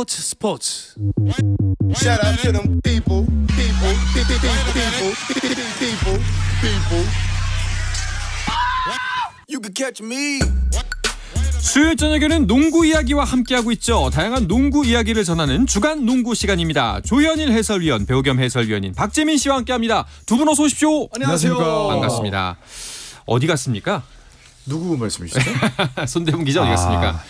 스포츠. Shout out to them people. You can catch me. 수요일 저녁에는 농구 이야기와 함께하고 있죠. 다양한 농구 이야기를 전하는 주간 농구 시간입니다. 조현일 해설위원, 배우 겸 해설위원인 박재민 씨와 함께합니다. 두 분 어서 오십시오. 안녕하세요. 반갑습니다. 어디 갔습니까? 누구 말씀이시죠? 손대문 기자 어디 갔습니까?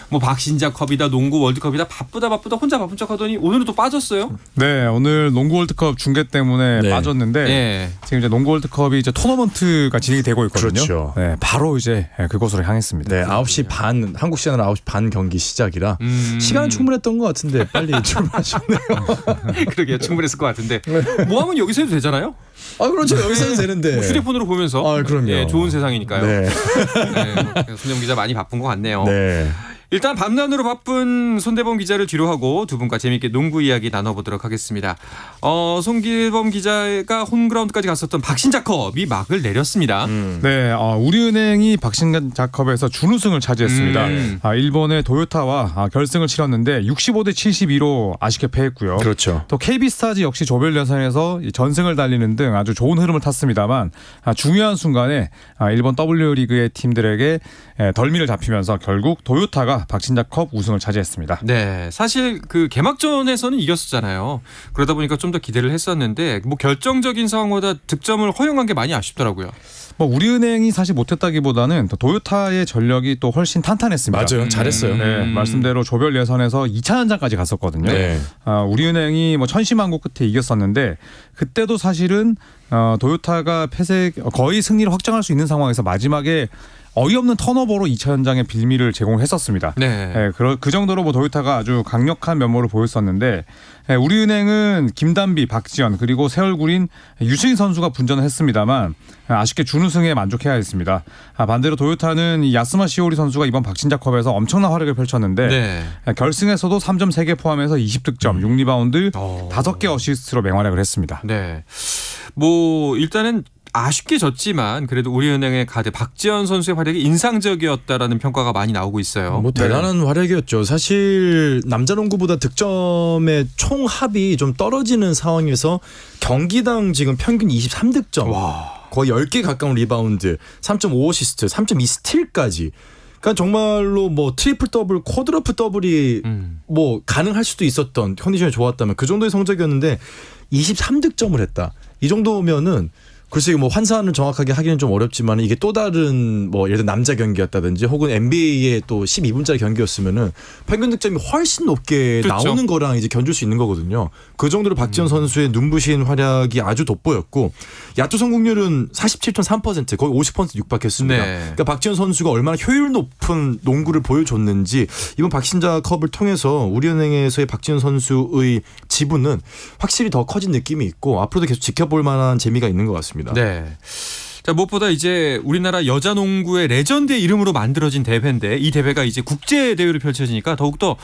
뭐 박신자컵이다 농구 월드컵이다 바쁘다 혼자 바쁜 척하더니 오늘은 또 빠졌어요. 네, 오늘 농구 월드컵 중계 때문에 네. 빠졌는데 네. 지금 이제 농구 월드컵이 이제 토너먼트가 진행이 되고 있거든요. 그렇죠. 네, 바로 이제 그곳으로 향했습니다. 네, 9시 반 한국 시간으로 9시 반 경기 시작이라 시간은 충분했던 것 같은데 빨리 출발하셨네요. 그러게요. 충분했을 것 같은데 뭐 하면 여기서 해도 되잖아요. 아 그렇죠. 여기서는 되는데. 뭐 휴대폰으로 보면서 그럼요. 예, 좋은 세상이니까요. 네. 네, 손대문 기자 많이 바쁜 것 같네요. 네. 일단 밤낮으로 바쁜 손대범 기자를 뒤로 하고 두 분과 재미있게 농구 이야기 나눠보도록 하겠습니다. 손대범 기자가 홈그라운드까지 갔었던 박신자컵이 막을 내렸습니다. 네, 우리은행이 박신자컵에서 준우승을 차지했습니다. 일본의 도요타와 결승을 치렀는데 65대 72로 아쉽게 패했고요. 그렇죠. 또 KB스타즈 역시 조별 예선에서 전승을 달리는 등 아주 좋은 흐름을 탔습니다만 중요한 순간에 일본 W리그의 팀들에게 덜미를 잡히면서 결국 도요타가 박신자컵 우승을 차지했습니다. 네, 사실 그 개막전에서는 이겼었잖아요. 그러다 보니까 좀 더 기대를 했었는데 뭐 결정적인 상황보다 득점을 허용한 게 많이 아쉽더라고요. 뭐 우리은행이 사실 못했다기보다는 또 도요타의 전력이 또 훨씬 탄탄했습니다. 맞아요. 잘했어요. 네, 말씀대로 조별 예선에서 2차 연장까지 갔었거든요. 네. 우리은행이 뭐 천심한고 끝에 이겼었는데 그때도 사실은 도요타가 거의 승리를 확정할 수 있는 상황에서 마지막에 어이없는 턴오버로 2차 연장의 빌미를 제공했었습니다. 네. 그 정도로 뭐 도요타가 아주 강력한 면모를 보였었는데 우리은행은 김단비, 박지현 그리고 새 얼굴인 유승희 선수가 분전을 했습니다만 아쉽게 준우승에 만족해야 했습니다. 반대로 도요타는 이 야스마 시오리 선수가 이번 박신자컵에서 엄청난 활약을 펼쳤는데 네. 결승에서도 3점 3개 포함해서 20득점, 6리바운드, 5개 어시스트로 맹활약을 했습니다. 네. 뭐 일단은 아쉽게 졌지만 그래도 우리은행의 가드 박지현 선수의 활약이 인상적이었다라는 평가가 많이 나오고 있어요. 뭐 대단한 활약이었죠. 사실 남자 농구보다 득점의 총 합이 좀 떨어지는 상황에서 경기당 지금 평균 23득점. 와. 거의 10개 가까운 리바운드, 3.5 어시스트, 3.2 스틸까지. 그러니까 정말로 뭐 트리플 더블, 쿼드러플 더블이 뭐 가능할 수도 있었던 컨디션이 좋았다면 그 정도의 성적이었는데 23득점을 했다. 이 정도면은 글쎄 뭐 환산을 정확하게 하기는 좀 어렵지만 이게 또 다른 뭐 예를 들어 남자 경기였다든지 혹은 NBA의 또 12분짜리 경기였으면은 평균 득점이 훨씬 높게 그렇죠. 나오는 거랑 이제 견줄 수 있는 거거든요. 그 정도로 박지현 선수의 눈부신 활약이 아주 돋보였고 야투 성공률은 47.3% 거의 50% 육박했습니다. 네. 그러니까 박지현 선수가 얼마나 효율 높은 농구를 보여줬는지 이번 박신자컵을 통해서 우리은행에서의 박지현 선수의 지분은 확실히 더 커진 느낌이 있고 앞으로도 계속 지켜볼 만한 재미가 있는 것 같습니다. 네. 자, 무엇보다 이제 우리나라 여자 농구의 레전드의 이름으로 만들어진 대회인데 이 대회가 이제 국제 대회로 펼쳐지니까 더욱더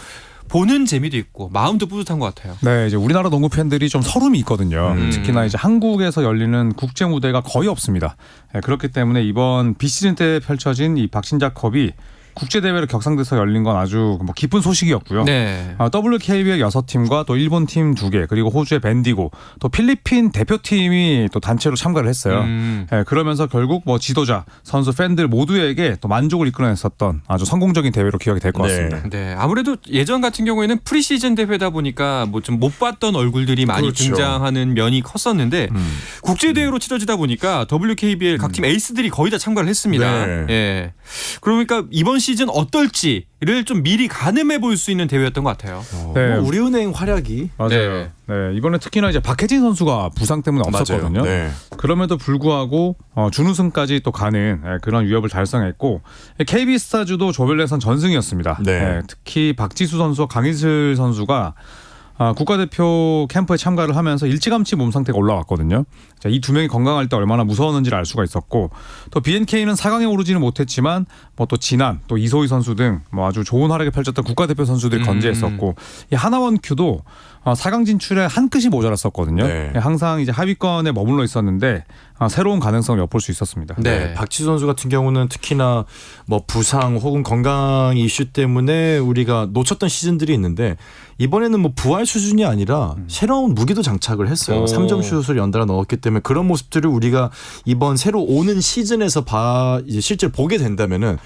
보는 재미도 있고 마음도 뿌듯한 것 같아요. 네, 이제 우리나라 농구 팬들이 좀 서름이 있거든요. 특히나 이제 한국에서 열리는 국제 무대가 거의 없습니다. 그렇기 때문에 이번 비시즌 때 펼쳐진 이 박신자컵이 국제 대회로 격상돼서 열린 건 아주 뭐 기쁜 소식이었고요. 네. WKB의 6팀과 또 일본 팀 2개 그리고 호주의 밴디고 또 필리핀 대표팀이 또 단체로 참가를 했어요. 그러면서 결국 뭐 지도자, 선수, 팬들 모두에게 또 만족을 이끌어냈었던 아주 성공적인 대회로 기억이 될 것 같습니다. 네. 아무래도 예전 같은 경우에는 프리시즌 대회다 보니까 뭐 좀 못 봤던 얼굴들이 많이 그렇죠. 등장하는 면이 컸었는데 국제 대회로 치러지다 보니까 WKBL 각 팀 에이스들이 거의 다 참가를 했습니다. 네. 예. 그러니까 이번 시즌 어떨지를 좀 미리 가늠해 볼 수 있는 대회였던 것 같아요. 네. 뭐 우리은행 활약이 맞아요. 네. 이번에 특히나 이제 박혜진 선수가 부상 때문에 없었거든요. 네. 그럼에도 불구하고 준우승까지 또 가는 그런 위협을 달성했고 KB스타즈도 조별 예선 전승이었습니다. 네. 특히 박지수 선수와 강희슬 선수가 국가대표 캠프에 참가를 하면서 일찌감치 몸 상태가 올라왔거든요. 이 두 명이 건강할 때 얼마나 무서웠는지를 알 수가 있었고 또 BNK는 4강에 오르지는 못했지만 뭐 또 진안 또 이소희 선수 등 뭐 아주 좋은 활약을 펼쳤던 국가대표 선수들이 건재했었고 이 하나원 큐도 4강 진출에 한 끗이 모자랐었거든요. 네. 항상 이제 하위권에 머물러 있었는데 새로운 가능성을 엿볼 수 있었습니다. 네. 박지수 선수 같은 경우는 특히나 뭐 부상 혹은 건강 이슈 때문에 우리가 놓쳤던 시즌들이 있는데 이번에는 뭐 부활 수준이 아니라 새로운 무기도 장착을 했어요. 3점 슛을 연달아 넣었기 때문에 그런 모습들을 우리가 이번 새로 오는 시즌에서 이제 실제로 보게 된다면은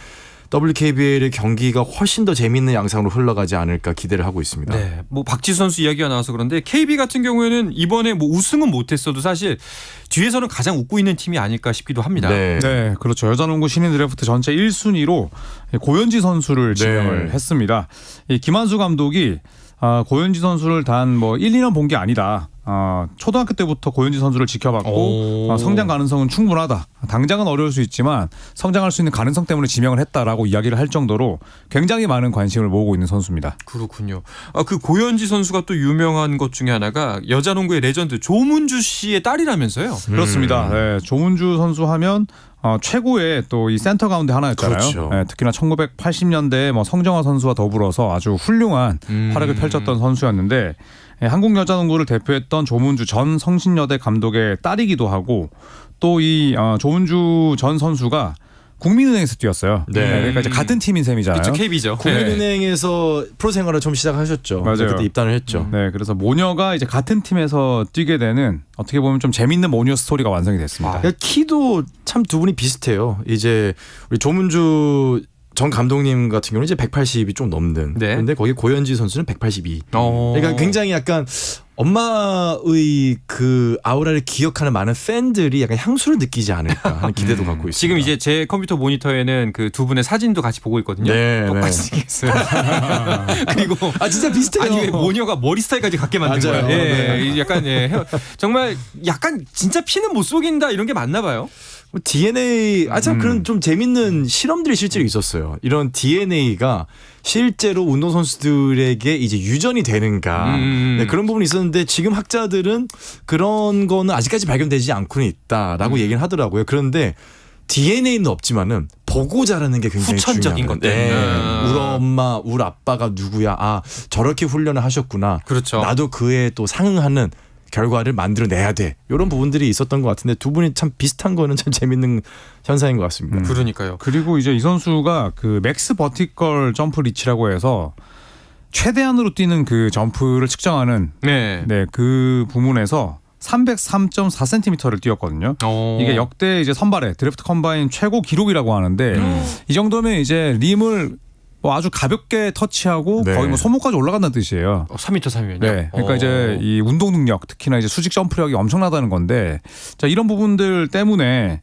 WKBL의 경기가 훨씬 더 재미있는 양상으로 흘러가지 않을까 기대를 하고 있습니다. 네, 뭐 박지수 선수 이야기가 나와서 그런데 KB 같은 경우에는 이번에 뭐 우승은 못했어도 사실 뒤에서는 가장 웃고 있는 팀이 아닐까 싶기도 합니다. 네. 네, 그렇죠. 여자농구 신인 드래프트 전체 1순위로 고현지 선수를 지명을 했습니다. 이 김한수 감독이 고현지 선수를 단 뭐 1, 2년 본 게 아니다. 초등학교 때부터 고현지 선수를 지켜봤고 성장 가능성은 충분하다. 당장은 어려울 수 있지만 성장할 수 있는 가능성 때문에 지명을 했다라고 이야기를 할 정도로 굉장히 많은 관심을 모으고 있는 선수입니다. 그렇군요. 그 고현지 선수가 또 유명한 것 중에 하나가 여자농구의 레전드 조문주 씨의 딸이라면서요. 그렇습니다. 네, 조문주 선수 하면 최고의 또 이 센터 가운데 하나였잖아요. 그렇죠. 네, 특히나 1980년대에 뭐 성정아 선수와 더불어서 아주 훌륭한 활약을 펼쳤던 선수였는데 한국 여자농구를 대표했던 조문주 전 성신여대 감독의 딸이기도 하고 또 이 조문주 전 선수가 국민은행에서 뛰었어요. 네. 그러니까 이제 같은 팀인 셈이잖아요. 그렇죠. KB죠. 국민은행에서 프로 생활을 좀 시작하셨죠. 맞아요. 그때 입단을 했죠. 네, 그래서 모녀가 이제 같은 팀에서 뛰게 되는 어떻게 보면 좀 재밌는 모녀 스토리가 완성이 됐습니다. 그러니까 키도 참 두 분이 비슷해요. 이제 우리 조문주 전 감독님 같은 경우는 이제 180이 좀 넘는. 네. 근데 거기 고현지 선수는 182. 그러니까 굉장히 약간 엄마의 그 아우라를 기억하는 많은 팬들이 약간 향수를 느끼지 않을까 하는 기대도 갖고 있습니다. 지금 이제 제 컴퓨터 모니터에는 그 두 분의 사진도 같이 보고 있거든요. 네, 똑같이 생겼어요. 그리고 진짜 비슷해요. 아니 왜 모녀가 머리 스타일까지 갖게 만든 맞아요. 거예요? 네. 약간 정말 약간 진짜 피는 못 속인다 이런 게 맞나 봐요. DNA 참 그런 좀 재밌는 실험들이 실제로 있었어요. 이런 DNA가 실제로 운동선수들에게 이제 유전이 되는가 네, 그런 부분이 있었는데 지금 학자들은 그런 거는 아직까지 발견되지 않고는 있다라고 얘기를 하더라고요. 그런데 DNA는 없지만은 보고 자라는 게 굉장히 후천적인 중요한 것 때문에. 네. 우리 엄마, 우리 아빠가 누구야? 저렇게 훈련을 하셨구나. 그렇죠. 나도 그에 또 상응하는 결과를 만들어내야 돼. 이런 부분들이 있었던 것 같은데 두 분이 참 비슷한 거는 참 재밌는 현상인 것 같습니다. 그러니까요. 그리고 이제 이 선수가 그 맥스 버티컬 점프 리치라고 해서 최대한으로 뛰는 그 점프를 측정하는 네. 그 부문에서 303.4cm를 뛰었거든요. 이게 역대 이제 선발의 드래프트 컴바인 최고 기록이라고 하는데 이 정도면 이제 림을 아주 가볍게 터치하고 네. 거의 뭐 손목까지 올라간다는 뜻이에요. 3m 3이면요. 네, 그러니까 이제 이 운동 능력, 특히나 이제 수직 점프력이 엄청나다는 건데, 자 이런 부분들 때문에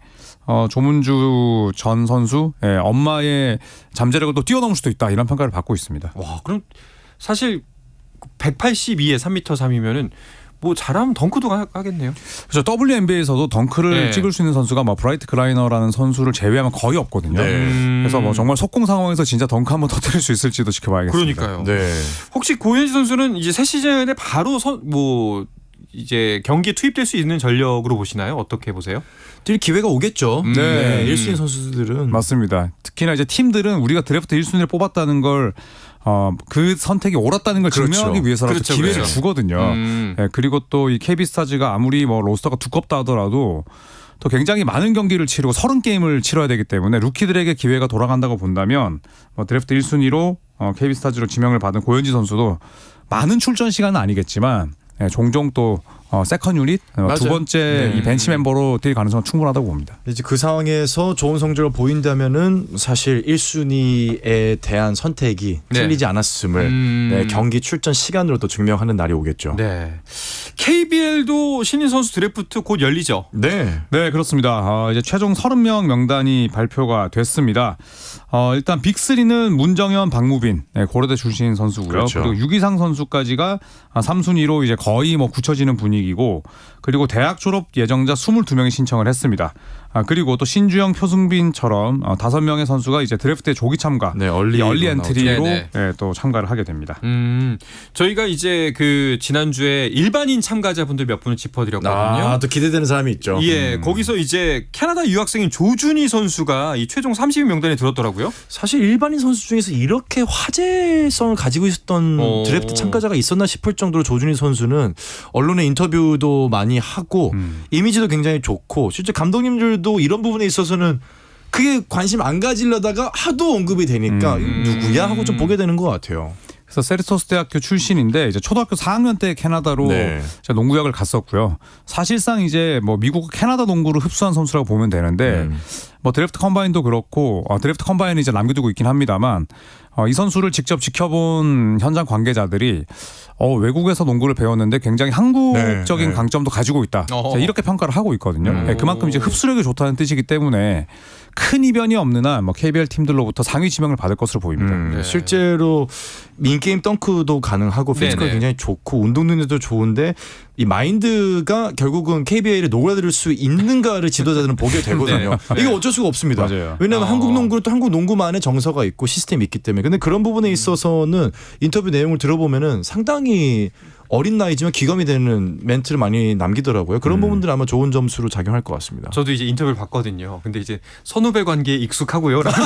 조문주 전 선수 엄마의 잠재력을 또 뛰어넘을 수도 있다 이런 평가를 받고 있습니다. 와, 그럼 사실 182에 3m 3이면은 뭐 잘하면 덩크도 하겠네요. 그렇죠. WNBA에서도 덩크를 네. 찍을 수 있는 선수가 뭐 브라이트 그라이너라는 선수를 제외하면 거의 없거든요. 그래서 뭐 정말 속공 상황에서 진짜 덩크 한번 터뜨릴 수 있을지도 지켜봐야겠습니다. 그러니까요. 네. 혹시 고현지 선수는 이제 새 시즌에 바로 이제 경기에 투입될 수 있는 전력으로 보시나요? 어떻게 보세요? 뛸 기회가 오겠죠. 네. 1순위 선수들은 맞습니다. 특히나 이제 팀들은 우리가 드래프트 1순위를 뽑았다는 걸 그 선택이 옳았다는 걸 그렇죠. 증명하기 위해서라도 그렇죠, 기회를 그렇죠. 주거든요. 네, 그리고 또 이 KB스타즈가 아무리 뭐 로스터가 두껍다 하더라도 또 굉장히 많은 경기를 치르고 30게임을 치러야 되기 때문에 루키들에게 기회가 돌아간다고 본다면 뭐 드래프트 1순위로 KB스타즈로 지명을 받은 고현지 선수도 많은 출전 시간은 아니겠지만 종종 또 세컨 유닛 두 번째 이 벤치 멤버로 뛸 가능성은 충분하다고 봅니다. 이제 그 상황에서 좋은 성적을 보인다면은 사실 1순위에 대한 선택이 네. 틀리지 않았음을 네, 경기 출전 시간으로 또 증명하는 날이 오겠죠. 네. KBL도 신인 선수 드래프트 곧 열리죠. 네. 네, 그렇습니다. 이제 최종 30명 명단이 발표가 됐습니다. 일단 빅3는 문정현, 박무빈 고려대 출신 선수고요. 그렇죠. 그리고 유기상 선수까지가 3순위로 이제 거의 뭐 굳혀지는 분위기고, 그리고 대학 졸업 예정자 22명이 신청을 했습니다. 그리고 또 신주영, 표승빈처럼 5명의 선수가 이제 드래프트에 조기 참가, 네, 얼리 엔트리로 네네. 또 참가를 하게 됩니다. 저희가 이제 그 지난주에 일반인 참가자분들 몇 분을 짚어드렸거든요. 또 기대되는 사람이 있죠. 예, 거기서 이제 캐나다 유학생인 조준희 선수가 이 최종 30위 명단에 들었더라고요. 사실 일반인 선수 중에서 이렇게 화제성을 가지고 있었던 드래프트 참가자가 있었나 싶을 정도로 조준희 선수는 언론의 인터뷰 인터뷰도 많이 하고 이미지도 굉장히 좋고 실제 감독님들도 이런 부분에 있어서는 그게 관심 안 가지려다가 하도 언급이 되니까 누구야 하고 좀 보게 되는 것 같아요. 그래서 세르토스 대학교 출신인데 이제 초등학교 4학년 때 캐나다로 네. 제가 농구학을 갔었고요. 사실상 이제 뭐 미국 캐나다 농구를 흡수한 선수라고 보면 되는데 뭐 드래프트 컴바인도 그렇고 드래프트 컴바인은 이제 남겨두고 있긴 합니다만 이 선수를 직접 지켜본 현장 관계자들이 외국에서 농구를 배웠는데 굉장히 한국적인 네. 강점도 가지고 있다. 자, 이렇게 평가를 하고 있거든요. 네, 그만큼 이제 흡수력이 좋다는 뜻이기 때문에 큰 이변이 없는 한 뭐 KBL 팀들로부터 상위 지명을 받을 것으로 보입니다. 네. 실제로 민게임 덩크도 가능하고 피지컬 네네. 굉장히 좋고 운동 능력도 좋은데 이 마인드가 결국은 KBL에 녹아들 수 있는가를 지도자들은 보게 되거든요. 네. 이게 어쩔 수가 없습니다. 맞아요. 왜냐하면 한국 농구는 또 한국 농구만의 정서가 있고 시스템이 있기 때문에. 근데 그런 부분에 있어서는 인터뷰 내용을 들어보면은 상당히 어린 나이지만 기감이 되는 멘트를 많이 남기더라고요. 그런 부분들은 아마 좋은 점수로 작용할 것 같습니다. 저도 이제 인터뷰를 봤거든요. 근데 이제 선후배 관계에 익숙하고요라고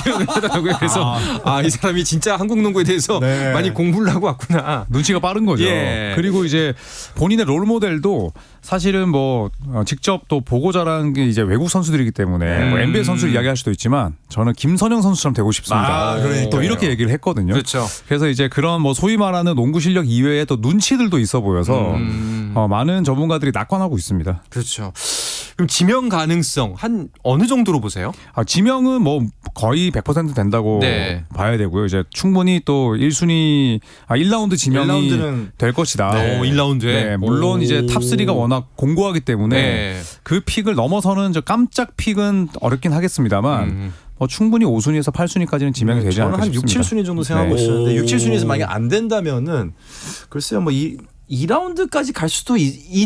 표현을 하더라고요. 그래서 이 사람이 진짜 한국 농구에 대해서 네. 많이 공부를 하고 왔구나. 눈치가 빠른 거죠. 예. 그리고 이제 본인의 롤 모델도 사실은 뭐 직접 또 보고 자란 게 이제 외국 선수들이기 때문에 뭐 NBA 선수를 이야기할 수도 있지만 저는 김선영 선수처럼 되고 싶습니다. 그러니까요. 또 이렇게 얘기를 했거든요. 그렇죠. 그래서 이제 그런 뭐 소위 말하는 농구 실력 이외에 또 눈치들도 있어 보여서 많은 전문가들이 낙관하고 있습니다. 그렇죠. 그럼 지명 가능성 한 어느 정도로 보세요? 지명은 뭐 거의 100% 된다고 네. 봐야 되고요. 이제 충분히 또 1순위 1라운드 지명이 1라운드는 될 것이다. 네. 1라운드에? 네, 물론 이제 탑3가 워낙 공고하기 때문에 네. 그 픽을 넘어서는 저 깜짝 픽은 어렵긴 하겠습니다만 뭐 충분히 5순위에서 8순위까지는 지명이 되지 저는 않을까 한 6, 싶습니다. 7순위 정도 생각하고 네. 있었는데 6, 7순위에서 만약 안 된다면은 글쎄요 뭐 2라운드까지 갈 수도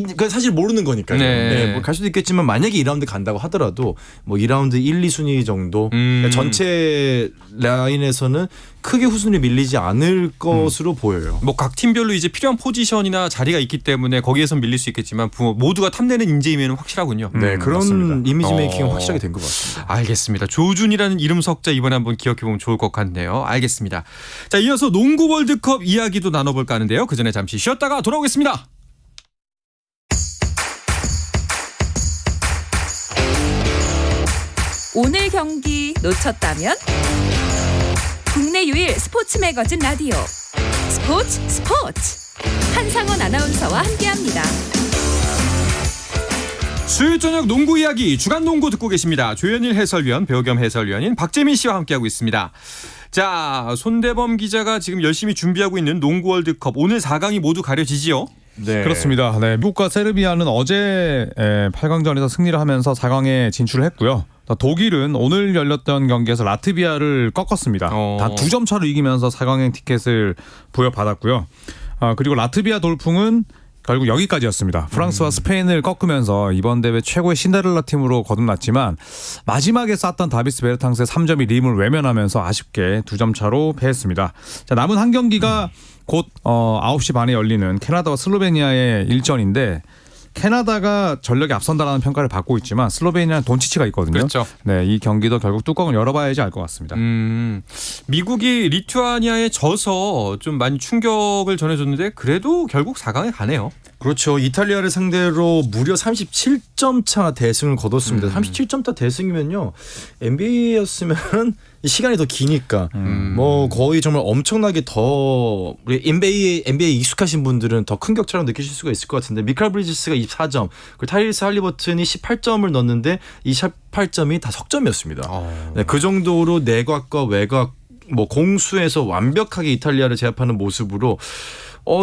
그건 사실 모르는 거니까요. 네. 네, 뭐 갈 수도 있겠지만 만약에 2라운드 간다고 하더라도 뭐 2라운드 1, 2순위 정도 그러니까 전체 라인에서는 크게 후순위 밀리지 않을 것으로 보여요. 뭐 각 팀별로 이제 필요한 포지션이나 자리가 있기 때문에 거기에선 밀릴 수 있겠지만 모두가 탐내는 인재이면 확실하군요. 네, 그런 맞습니다. 이미지 메이킹은 확실하게 된 것 같습니다. 알겠습니다. 조준이라는 이름 석자 이번에 한번 기억해보면 좋을 것 같네요. 알겠습니다. 자, 이어서 농구 월드컵 이야기도 나눠볼까 하는데요. 그 전에 잠시 쉬었다가 돌아오겠습니다. 오늘 경기 놓쳤다면 국내 유일 스포츠 매거진 라디오 스포츠 한상원 아나운서와 함께합니다. 수요일 저녁 농구 이야기 주간 농구 듣고 계십니다. 조현일 해설위원, 배우 겸 해설위원인 박재민 씨와 함께하고 있습니다. 자, 손대범 기자가 지금 열심히 준비하고 있는 농구 월드컵 오늘 4강이 모두 가려지지요? 네. 그렇습니다. 네, 미국과 세르비아는 어제 8강전에서 승리를 하면서 4강에 진출을 했고요. 독일은 오늘 열렸던 경기에서 라트비아를 꺾었습니다. 다 2점 차로 이기면서 4강행 티켓을 부여받았고요. 그리고 라트비아 돌풍은 결국 여기까지였습니다. 프랑스와 스페인을 꺾으면서 이번 대회 최고의 신데렐라 팀으로 거듭났지만 마지막에 쐈던 다비스 베르탕스의 3점이 림을 외면하면서 아쉽게 2점 차로 패했습니다. 자, 남은 한 경기가 곧 9시 반에 열리는 캐나다와 슬로베니아의 일전인데 캐나다가 전력이 앞선다라는 평가를 받고 있지만 슬로베니아는 돈치치가 있거든요. 그렇죠. 네, 이 경기도 결국 뚜껑을 열어봐야지 알 것 같습니다. 미국이 리투아니아에 져서 좀 많이 충격을 전해줬는데 그래도 결국 4강에 가네요. 그렇죠. 이탈리아를 상대로 무려 37점 차 대승을 거뒀습니다. 37점 차 대승이면요. NBA였으면 시간이 더 기니까 뭐 거의 정말 엄청나게 더 우리 NBA 익숙하신 분들은 더 큰 격차로 느끼실 수가 있을 것 같은데 미칼 브리지스가 24점 그리고 타이리스 할리버튼이 18점을 넣었는데 이 18점이 다 석점이었습니다. 네, 그 정도로 내곽과 외곽 뭐 공수에서 완벽하게 이탈리아를 제압하는 모습으로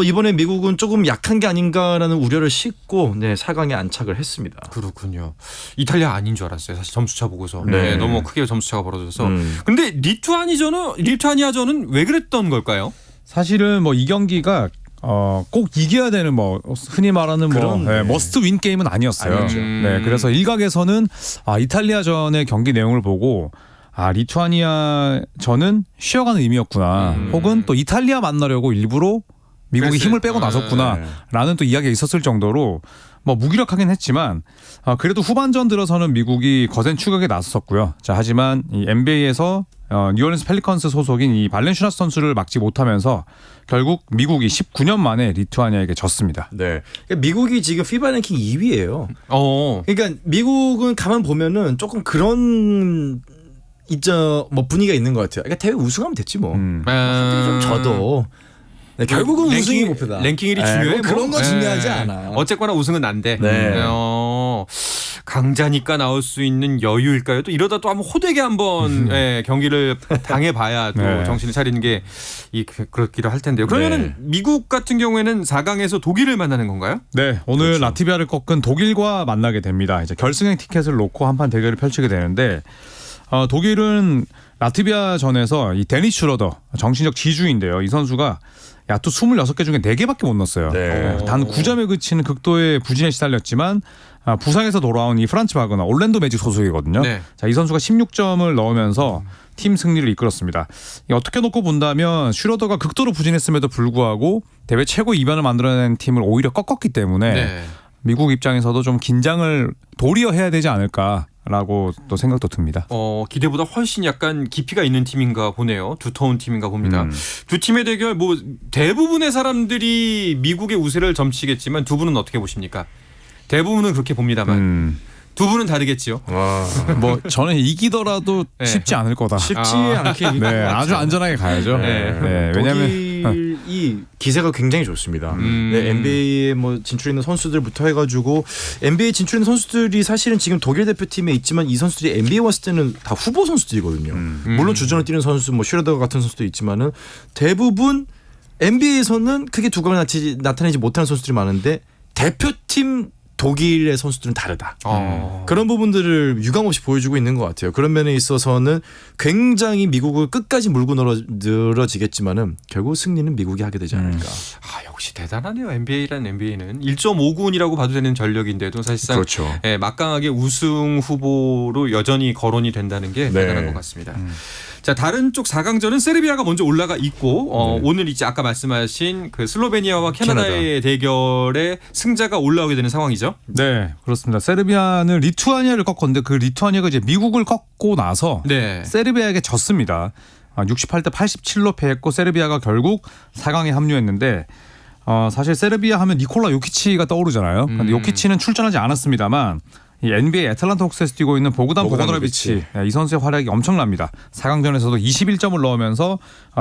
이번에 미국은 조금 약한 게 아닌가라는 우려를 싣고 4강에 안착을 했습니다. 그렇군요. 이탈리아 아닌 줄 알았어요. 사실 점수차 보고서. 네. 너무 크게 점수차가 벌어져서. 근데 리투아니아전은 왜 그랬던 걸까요? 사실은 뭐 이 경기가 꼭 이겨야 되는 뭐 흔히 말하는 그런, 네. 머스트 윈 게임은 아니었어요. 아니죠. 네, 그래서 일각에서는 이탈리아전의 경기 내용을 보고 리투아니아전은 쉬어가는 의미였구나. 혹은 또 이탈리아 만나려고 일부러 미국이 힘을 빼고 나섰구나라는 또 이야기가 있었을 정도로 뭐 무기력하긴 했지만 그래도 후반전 들어서는 미국이 거센 추격에 나섰었고요. 자, 하지만 이 NBA에서 뉴올리언스 펠리컨스 소속인 이 발렌슈나스 선수를 막지 못하면서 결국 미국이 19년 만에 리투아니아에게 졌습니다. 네. 그러니까 미국이 지금 피바 랭킹 2위예요. 그러니까 미국은 가만 보면은 조금 그런 뭐 분위기가 있는 것 같아요. 그러니까 대회 우승하면 됐지 뭐. 좀 져도. 네, 결국은 우승이 목표다. 랭킹 1위 중요해. 뭐 그런 거 네. 중요하지 않아요. 어쨌거나 우승은 안 돼. 네. 강자니까 나올 수 있는 여유일까요? 또 이러다 또 한번 호되게 한번 경기를 당해봐야 또 네. 정신을 차리는 게 그렇기도 할 텐데요. 그러면은 네. 미국 같은 경우에는 4강에서 독일을 만나는 건가요? 네, 오늘 그렇죠. 라트비아를 꺾은 독일과 만나게 됩니다. 이제 결승행 티켓을 놓고 한판 대결을 펼치게 되는데 독일은 라트비아 전에서 이 데니스 슈러더 정신적 지주인데요. 이 선수가 야투 26개 중에 4개밖에 못 넣었어요. 네. 단 9점에 그치는 극도의 부진에 시달렸지만 부상에서 돌아온 이 프란츠 바그너 올랜도 매직 소속이거든요. 네. 자, 이 선수가 16점을 넣으면서 팀 승리를 이끌었습니다. 어떻게 놓고 본다면 슈러더가 극도로 부진했음에도 불구하고 대회 최고 이변을 만들어낸 팀을 오히려 꺾었기 때문에 네. 미국 입장에서도 좀 긴장을 도리어 해야 되지 않을까라고 또 생각도 듭니다. 기대보다 훨씬 약간 깊이가 있는 팀인가 보네요. 두터운 팀인가 봅니다. 두 팀의 대결 뭐 대부분의 사람들이 미국의 우세를 점치겠지만 두 분은 어떻게 보십니까? 대부분은 그렇게 봅니다만 두 분은 다르겠지요. 뭐 저는 이기더라도 네. 쉽지 않을 거다. 쉽지 않게 네, 아주 안전하게 가야죠. 네. 네, 왜냐하면 독일이 기세가 굉장히 좋습니다. 네, NBA에 뭐 진출해 있는 선수들부터 해가지고 NBA 진출해 있는 선수들이 사실은 지금 독일 대표팀에 있지만 이 선수들이 NBA 왔을 때는 다 후보 선수들이거든요. 물론 주전을 뛰는 선수, 뭐 슈레더 같은 선수도 있지만은 대부분 NBA에서는 크게 두각을 나타내지 못하는 선수들이 많은데 대표팀 독일의 선수들은 다르다. 그런 부분들을 유감없이 보여주고 있는 것 같아요. 그런 면에 있어서는 굉장히 미국을 끝까지 물고 늘어지겠지만은 결국 승리는 미국이 하게 되지 않을까. 역시 대단하네요. NBA라는 NBA는 1.5군이라고 봐도 되는 전력인데도 사실상 그렇죠. 막강하게 우승 후보로 여전히 거론이 된다는 게 대단한 것 같습니다. 자, 다른 쪽 4강전은 세르비아가 먼저 올라가 있고 오늘 이제 아까 말씀하신 그 슬로베니아와 캐나다의 대결에 승자가 올라오게 되는 상황이죠. 네, 그렇습니다. 세르비아는 리투아니아를 꺾었는데 그 리투아니아가 이제 미국을 꺾고 나서 네. 세르비아에게 졌습니다. 68대 87로 패했고 세르비아가 결국 4강에 합류했는데 사실 세르비아 하면 니콜라 요키치가 떠오르잖아요. 근데 요키치는 출전하지 않았습니다만 이 NBA 애틀란타 호크스에서 뛰고 있는 보그단 보고노비치 이 선수의 활약이 엄청납니다. 4강전에서도 21점을 넣으면서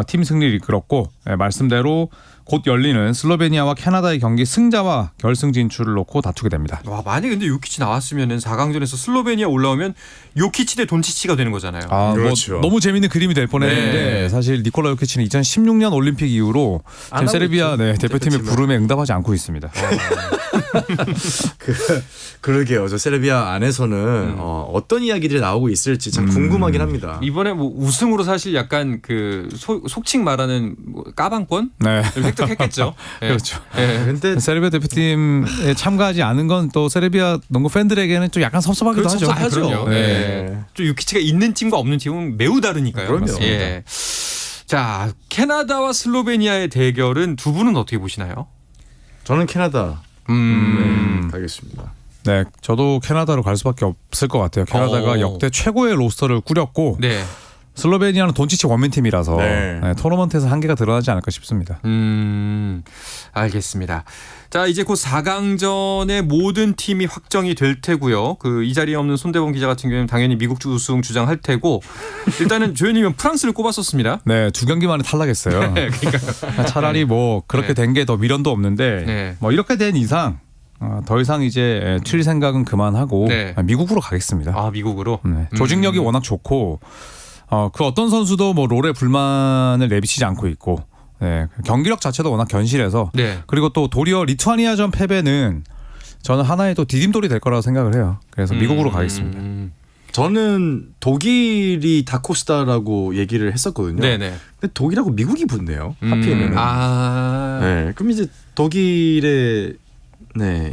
팀 승리를 이끌었고 말씀대로 곧 열리는 슬로베니아와 캐나다의 경기 승자와 결승 진출을 놓고 다투게 됩니다. 와, 만약에 근데 요키치 나왔으면은 4강전에서 슬로베니아 올라오면 요키치 대 돈치치가 되는 거잖아요. 그렇죠. 뭐 너무 재밌는 그림이 될 뻔했는데 네. 사실 니콜라 요키치는 2016년 올림픽 이후로 지금 세르비아 대표팀의 부름에 응답하지 않고 있습니다. 그러게요. 저 세르비아 안에서는 어떤 이야기들이 나오고 있을지 참 궁금하긴 합니다. 이번에 뭐 우승으로 사실 약간 그 속칭 말하는 뭐 까방권 네. 획득했겠죠. 네. 그렇죠. 네. 근데 세르비아 대표팀에 참가하지 않은 건 또 세르비아 농구 팬들에게는 좀 약간 섭섭하기도 그렇죠. 하죠. 그럼요. 네. 좀 유키치가 있는 팀과 없는 팀은 매우 다르니까요. 그럼요. 예. 자, 캐나다와 슬로베니아의 대결은 두 분은 어떻게 보시나요? 저는 캐나다 가겠습니다. 네, 저도 캐나다로 갈 수밖에 없을 것 같아요. 캐나다가 역대 최고의 로스터를 꾸렸고 네. 슬로베니아는 돈치치 원맨팀이라서 네. 토너먼트에서 한계가 드러나지 않을까 싶습니다. 알겠습니다. 자, 이제 곧 4강전의 모든 팀이 확정이 될 테고요. 그 이 자리에 없는 손대범 기자 같은 경우는 당연히 미국 우승 주장할 테고 일단은 조현님은 프랑스를 꼽았었습니다. 네, 2경기 만에 탈락했어요. 차라리 뭐 그렇게 된 게 더 미련도 없는데 네. 뭐 이렇게 된 이상 더 이상 이제 튈 생각은 그만하고 네. 미국으로 가겠습니다. 아, 미국으로. 네, 조직력이 워낙 좋고 그 어떤 선수도 뭐 롤에 불만을 내비치지 않고 있고 네, 경기력 자체도 워낙 견실해서 네. 그리고 또 도리어 리투아니아전 패배는 저는 하나의 또 디딤돌이 될 거라고 생각을 해요. 그래서 미국으로 가겠습니다. 저는 독일이 다코스타라고 얘기를 했었거든요. 네네. 근데 독일하고 미국이 붙네요. 하필이면. 네, 그럼 이제 독일의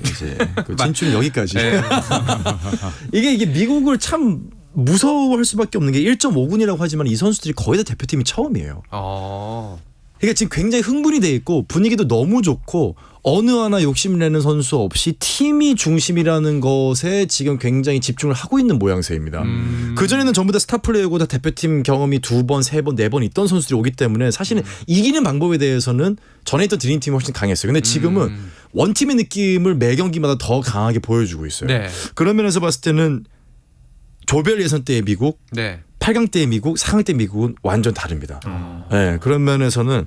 이제 그 진출 여기까지. 이게 미국을 참 무서워할 수밖에 없는 게 1.5군이라고 하지만 이 선수들이 거의 다 대표팀이 처음이에요. 그러니까 지금 굉장히 흥분이 돼 있고 분위기도 너무 좋고 어느 하나 욕심내는 선수 없이 팀이 중심이라는 것에 지금 굉장히 집중을 하고 있는 모양새입니다. 그전에는 전부 다 스타 플레이어고 다 대표팀 경험이 2번, 3번, 4번 있던 선수들이 오기 때문에 사실은 이기는 방법에 대해서는 전에 있던 드림팀이 훨씬 강했어요. 근데 지금은 원팀의 느낌을 매 경기마다 더 강하게 보여주고 있어요. 네. 그런 면에서 봤을 때는 조별 예선 때의 미국, 네. 8강 때의 미국, 4강 때 미국은 완전 다릅니다. 네, 그런 면에서는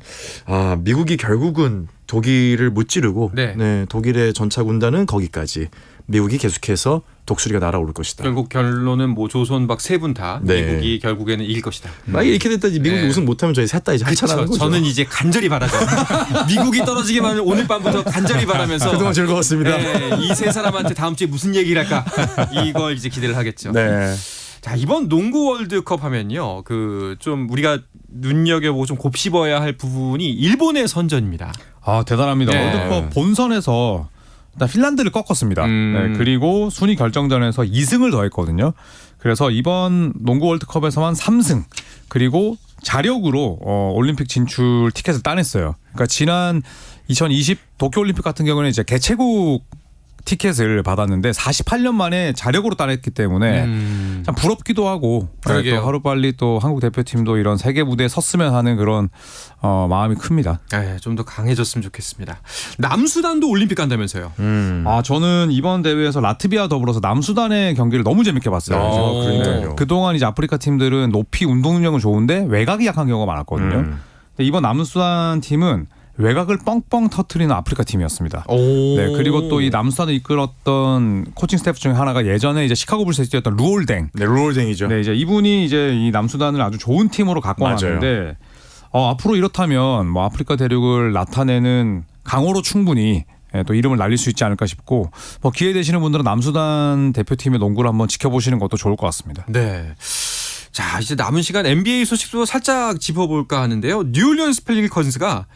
미국이 결국은 독일을 무찌르고 네. 네, 독일의 전차 군단은 거기까지 미국이 계속해서 독수리가 날아오를 것이다. 결국 결론은 뭐 조선박 세 분 다 네. 미국이 결국에는 이길 것이다. 막 이렇게 됐다 미국이 네. 우승 못하면 저희 셋 다 이제 하차하는 거죠. 저는 이제 간절히 바라죠. 미국이 떨어지기만을 오늘 밤부터 간절히 바라면서 그동안 즐거웠습니다. 이 세 사람한테 다음 주에 무슨 얘기를 할까 이걸 이제 기대를 하겠죠. 네. 자, 이번 농구 월드컵 하면요. 그 좀 우리가 눈여겨보고 좀 곱씹어야 할 부분이 일본의 선전입니다. 아 대단합니다. 네. 월드컵 본선에서 일단 핀란드를 꺾었습니다. 네, 그리고 순위 결정전에서 2승을 더했거든요. 그래서 이번 농구 월드컵에서만 3승 그리고 자력으로 올림픽 진출 티켓을 따냈어요. 그러니까 지난 2020 도쿄올림픽 같은 경우는 이제 개최국 티켓을 받았는데 48년 만에 자력으로 따냈기 때문에 참 부럽기도 하고 그러게요. 또 하루빨리 또 한국 대표팀도 이런 세계 무대에 섰으면 하는 그런 마음이 큽니다. 좀 더 강해졌으면 좋겠습니다. 남수단도 올림픽 간다면서요. 저는 이번 대회에서 라트비아 더불어서 남수단의 경기를 너무 재밌게 봤어요. 그러니까요. 그동안 이제 아프리카 팀들은 높이 운동 능력은 좋은데 외곽이 약한 경우가 많았거든요. 근데 이번 남수단 팀은 외곽을 뻥뻥 터트리는 아프리카 팀이었습니다. 네, 그리고 또 이 남수단을 이끌었던 코칭 스태프 중에 하나가 예전에 이제 시카고 불스에서 뛰었던 루올댕. 네, 롤댕이죠. 네, 이제 이분이 이제 이 남수단을 아주 좋은 팀으로 갖고 맞아요. 왔는데 앞으로 이렇다면 뭐 아프리카 대륙을 나타내는 강호로 충분히 또 이름을 날릴 수 있지 않을까 싶고 뭐 기회 되시는 분들은 남수단 대표팀의 농구를 한번 지켜보시는 것도 좋을 것 같습니다. 네. 자, 이제 남은 시간 NBA 소식도 살짝 짚어볼까 하는데요. 뉴올리언스 펠리컨스가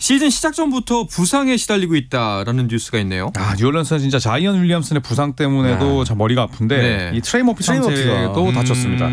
시즌 시작 전부터 부상에 시달리고 있다라는 뉴스가 있네요. 뉴올리언스는 진짜 자이언 윌리엄슨의 부상 때문에도 참 머리가 아픈데 네. 이 트레이 머피 상태도 다쳤습니다.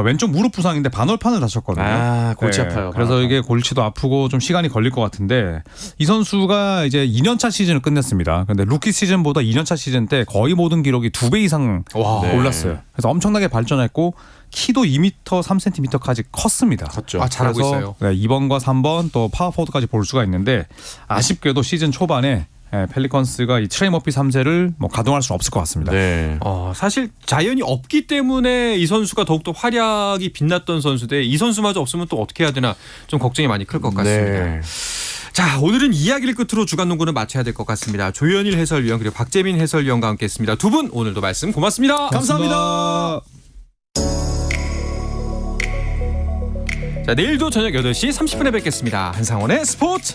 왼쪽 무릎 부상인데 반월판을 다쳤거든요. 골치 아파요. 그래서 이게 골치도 아프고 좀 시간이 걸릴 것 같은데 이 선수가 이제 2년차 시즌을 끝냈습니다. 근데 루키 시즌보다 2년차 시즌 때 거의 모든 기록이 2배 이상 올랐어요. 그래서 엄청나게 발전했고 키도 2m 3cm까지 컸습니다. 컸죠. 잘하고 그래서 있어요. 네, 2번과 3번 또 파워포워드까지 볼 수가 있는데 아쉽게도 시즌 초반에 펠리컨스가 이 트레이 머피 3세를 뭐 가동할 수는 없을 것 같습니다. 네. 사실 자이언이 없기 때문에 이 선수가 더욱더 활약이 빛났던 선수인데 이 선수마저 없으면 또 어떻게 해야 되나 좀 걱정이 많이 클 것 같습니다. 네. 자, 오늘은 이야기를 끝으로 주간 농구는 마쳐야 될 것 같습니다. 조현일 해설위원 그리고 박재민 해설위원과 함께했습니다. 두 분 오늘도 말씀 고맙습니다. 감사합니다. 자, 내일도 저녁 8시 30분에 뵙겠습니다. 한상원의 스포츠.